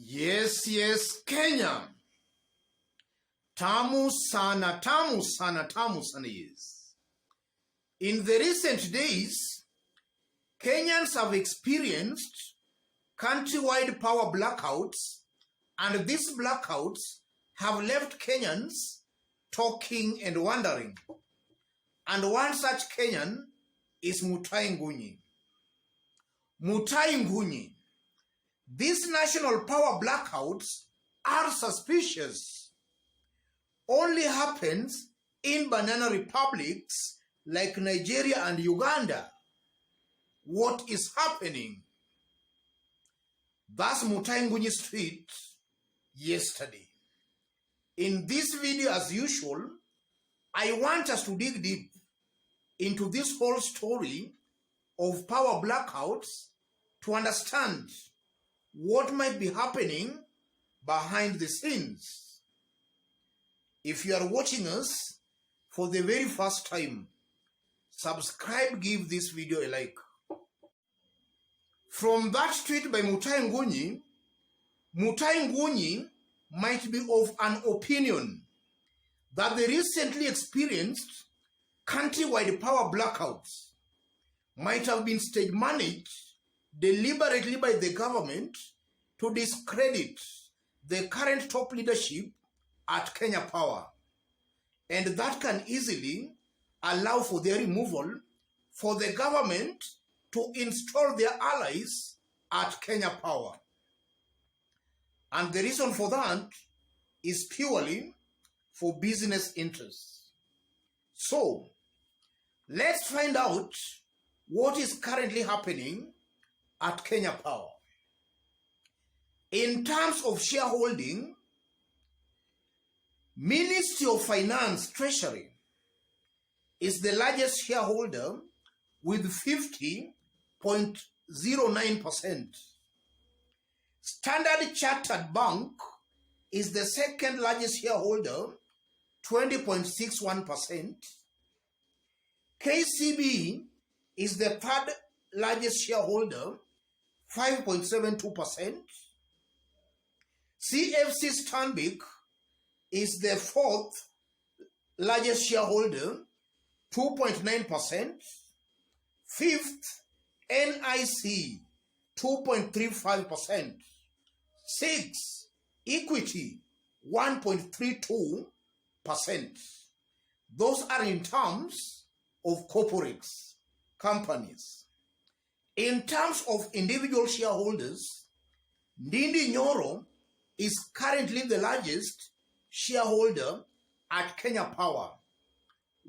Yes, Kenya. Tamu sana, yes. In the recent days, Kenyans have experienced countrywide power blackouts, and these blackouts have left Kenyans talking and wondering. And one such Kenyan is Mutahi Ngunyi. Mutahi Ngunyi. These national power blackouts are suspicious. Only happens in banana republics like Nigeria and Uganda. What is happening? That's Mutahi Ngunyi's tweet yesterday. In this video, as usual, I want us to dig deep into this whole story of power blackouts to understand what might be happening behind the scenes. If you are watching us for the very first time, subscribe, give this video a like. From that tweet by Mutahi Ngunyi, Mutahi Ngunyi might be of an opinion that the recently experienced countrywide power blackouts might have been stage-managed deliberately by the government to discredit the current top leadership at Kenya Power, and that can easily allow for their removal for the government to install their allies at Kenya Power. And the reason for that is purely for business interests. So, let's find out what is currently happening at Kenya Power. In terms of shareholding, Ministry of Finance Treasury is the largest shareholder with 50.09%. Standard Chartered Bank is the second largest shareholder, 20.61%. KCB is the third largest shareholder, 5.72%. CFC Stanbic is the fourth largest shareholder, 2.9%. Fifth, NIC, 2.35%. Sixth, Equity, 1.32%. Those are in terms of corporates, companies. In terms of individual shareholders, Ndindi Nyoro is currently the largest shareholder at Kenya Power,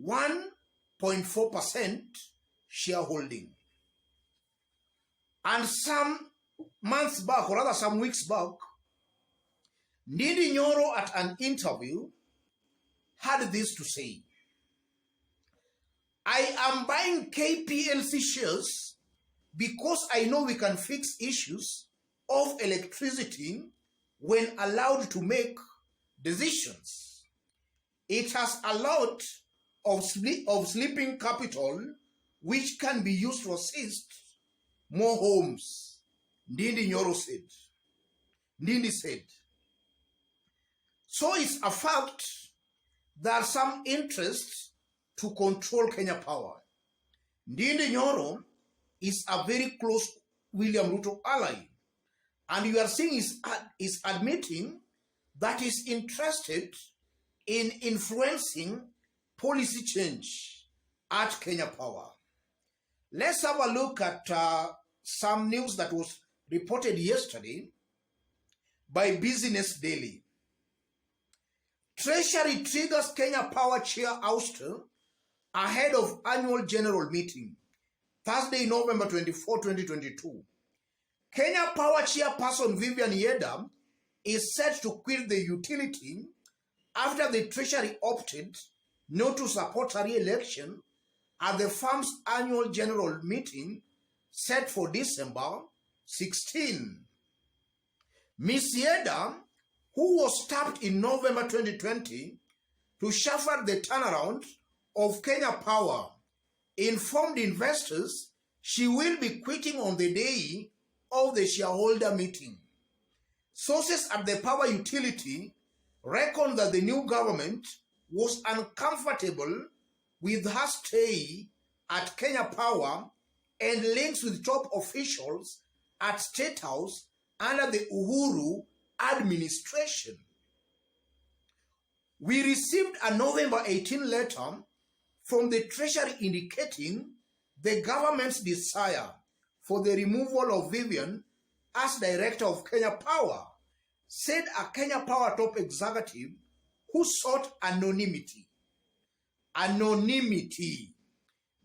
1.4% shareholding. And some months back, or rather some weeks back, Ndindi Nyoro at an interview had this to say: I am buying KPLC shares because I know we can fix issues of electricity when allowed to make decisions. It has a lot of sleeping capital which can be used to assist more homes, Ndindi Nyoro said. Ndindi said. So it's a fact there are some interests to control Kenya Power. Ndindi Nyoro is a very close William Ruto ally, and you are seeing is admitting that is interested in influencing policy change at Kenya Power. Let's have a look at some news that was reported yesterday by Business Daily. Treasury triggers Kenya Power chair ouster ahead of annual general meeting, Thursday, November 24, 2022. Kenya Power chairperson Vivian Yeda is set to quit the utility after the Treasury opted not to support her re-election at the firm's annual general meeting set for December 16. Ms. Yeda, who was tapped in November 2020 to shepherd the turnaround of Kenya Power, informed investors she will be quitting on the day of the shareholder meeting. Sources at the power utility reckon that the new government was uncomfortable with her stay at Kenya Power and links with top officials at State House under the Uhuru administration. We received a November 18 letter from the Treasury indicating the government's desire for the removal of Vivian as director of Kenya Power, said a Kenya Power top executive who sought anonymity. Anonymity.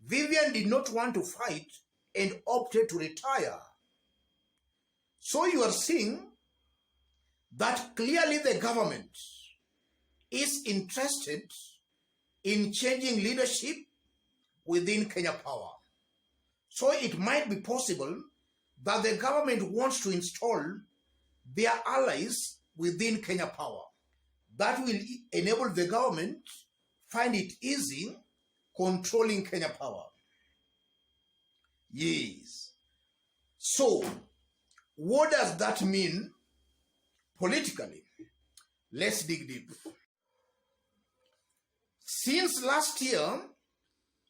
Vivian did not want to fight and opted to retire. So you are seeing that clearly the government is interested in changing leadership within Kenya Power. So it might be possible that the government wants to install their allies within Kenya Power. That will enable the government find it easy controlling Kenya Power. Yes. So, what does that mean politically? Let's dig deep. Since last year,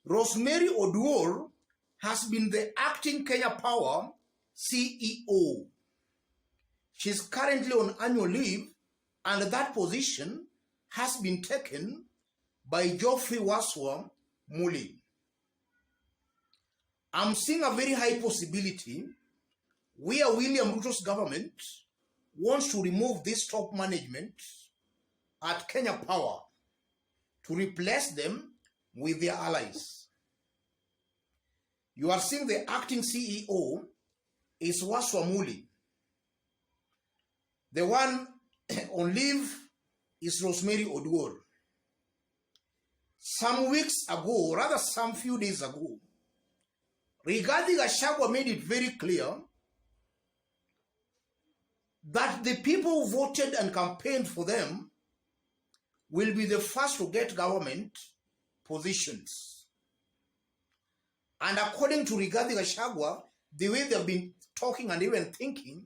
Rosemary Oduor has been the acting Kenya Power CEO. She's currently on annual leave, and that position has been taken by Geoffrey Waswa Muli. I'm seeing a very high possibility where William Ruto's government wants to remove this top management at Kenya Power to replace them with their allies. You are seeing the acting CEO is Waswa Muli. The one on leave is Rosemary Oduor. Some weeks ago, rather some few days ago, Rigathi Gachagua made it very clear that the people who voted and campaigned for them will be the first to get government positions. And according to Rigathi Gachagua, the way they've been talking and even thinking,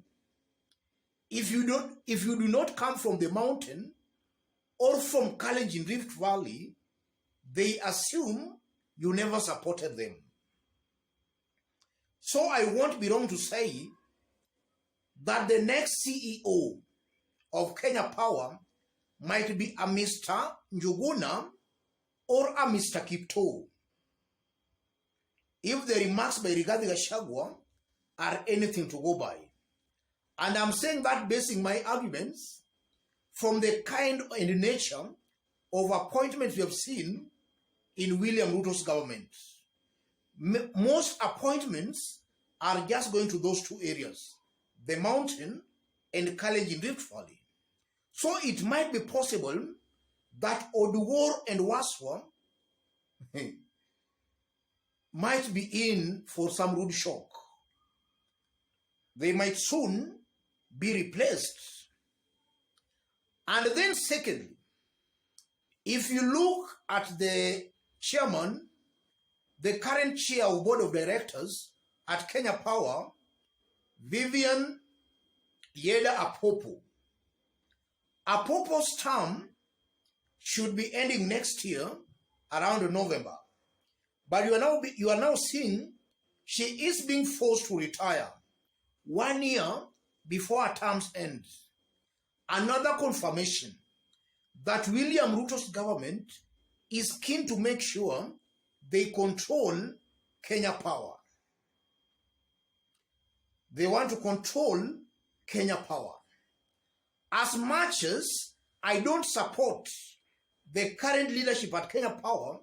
if you do not come from the mountain or from Kalenjin Rift Valley, they assume you never supported them. So I won't be wrong to say that the next CEO of Kenya Power might be a Mr. Njuguna or a Mr. Kipto, if the remarks by Rigathi Gachagua are anything to go by. And I'm saying that basing my arguments from the kind and nature of appointments we have seen in William Ruto's government. Most appointments are just going to those two areas, the mountain and Kalenjin Rift Valley. So it might be possible that Oduor and Waswa might be in for some rude shock. They might soon be replaced. And then secondly, if you look at the chairman, the current chair of board of directors at Kenya Power, Vivian Yeda Apopo. Apopo's term should be ending next year around November. But you are now seeing she is being forced to retire 1 year before her terms end. Another confirmation that William Ruto's government is keen to make sure they control Kenya Power. They want to control Kenya Power. As much as I don't support the current leadership at Kenya Power,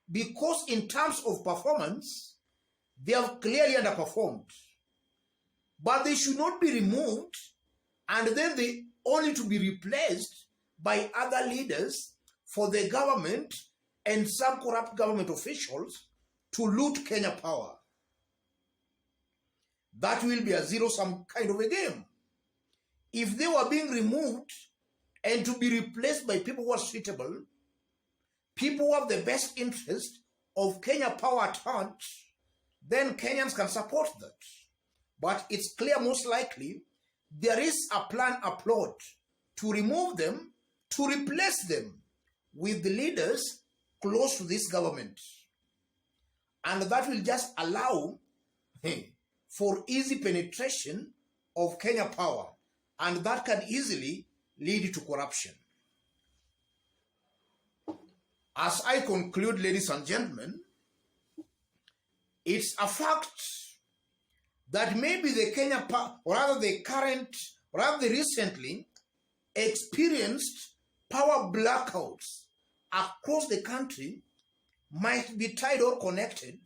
because in terms of performance, they have clearly underperformed. But they should not be removed and then they only to be replaced by other leaders for the government and some corrupt government officials to loot Kenya Power. That will be a zero-sum kind of a game. If they were being removed and to be replaced by people who are suitable, people who have the best interest of Kenya Power at heart, then Kenyans can support that. But it's clear most likely there is a plan afloat to remove them, to replace them with the leaders close to this government. And that will just allow for easy penetration of Kenya power. And that can easily lead to corruption. As I conclude, ladies and gentlemen, it's a fact that maybe the Kenya, or rather the current, or rather the recently experienced power blackouts across the country might be tied or connected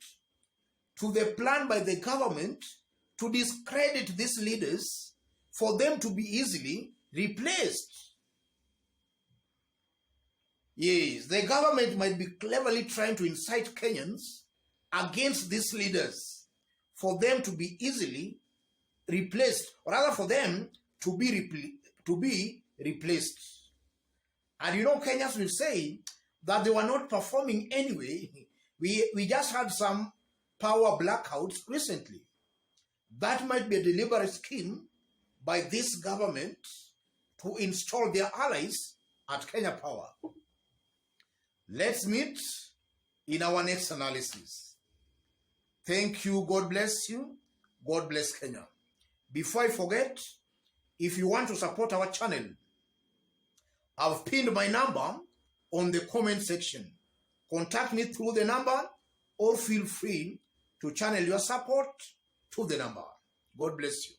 to the plan by the government to discredit these leaders for them to be easily replaced. Yes, the government might be cleverly trying to incite Kenyans against these leaders for them to be easily replaced, or rather for them to be replaced. And you know, Kenyans will say that they were not performing anyway. We just had some power blackouts recently. That might be a deliberate scheme by this government to install their allies at Kenya Power. Let's meet in our next analysis. Thank you. God bless you. God bless Kenya. Before I forget, if you want to support our channel, I've pinned my number on the comment section. Contact me through the number or feel free to channel your support to the number. God bless you.